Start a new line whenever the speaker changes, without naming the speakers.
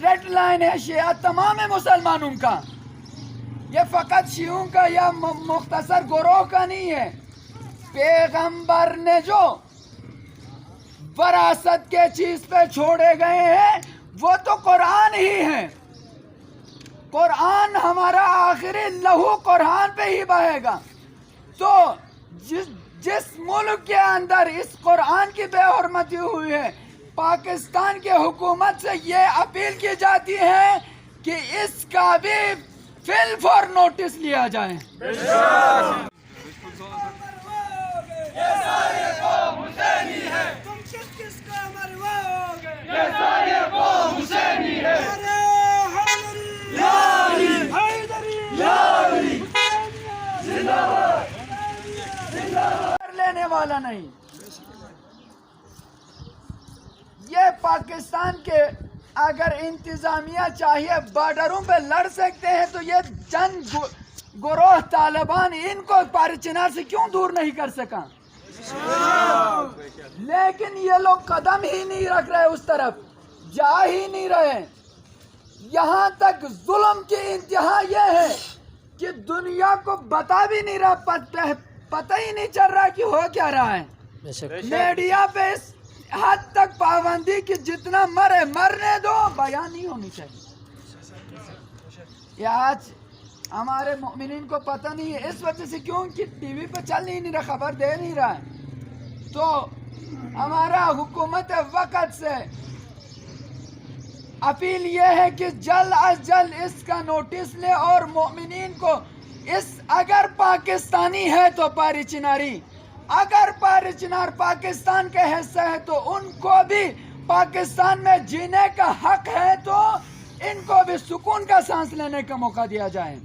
Red line ہے شیعہ تمام مسلمانوں کا، یہ فقط شیعوں کا یا مختصر گروہ کا نہیں ہے۔ پیغمبر نے جو وراثت کے چیز پہ چھوڑے گئے ہیں وہ تو قرآن ہی ہے۔ قرآن ہمارا آخری لہو قرآن پہ ہی بہے گا۔ تو جس ملک کے اندر اس قرآن کی بے حرمتی ہوئی ہے، پاکستان کی حکومت سے یہ اپیل کی جاتی ہے کہ اس کا بھی فی الفور نوٹس لیا جائے۔
یہ ساری قوم حسینی ہے، تم کس کا مرواؤ گے؟ یہ ساری قوم حسینی ہے،
لینے والا نہیں۔ یہ پاکستان کے اگر انتظامیہ چاہیے بارڈروں پہ لڑ سکتے ہیں تو یہ چند گروہ طالبان ان کو پار چنار سے کیوں دور نہیں کر سکا؟ لیکن یہ لوگ قدم ہی نہیں رکھ رہے، اس طرف جا ہی نہیں رہے۔ یہاں تک ظلم کی انتہا یہ ہے کہ دنیا کو بتا بھی نہیں رہا، پتہ ہی نہیں چل رہا کہ ہو کیا رہا ہے۔ میڈیا پہ اس حد تک پابندی کہ جتنا مرے مرنے دو، بیان نہیں ہونی چاہیے۔ یہ آج ہمارے مومنین کو پتہ نہیں ہے، اس وجہ سے کیوں کہ ٹی وی پہ چل نہیں رہا، خبر دے نہیں رہا ہے۔ تو ہمارا حکومت وقت سے اپیل یہ ہے کہ جلد از جلد اس کا نوٹس لے اور مومنین کو اگر پاکستانی ہے تو پاری چناری، اگر پاری چنار پاکستان کا حصہ ہے تو ان کو بھی پاکستان میں جینے کا حق ہے، تو ان کو بھی سکون کا سانس لینے کا موقع دیا جائے۔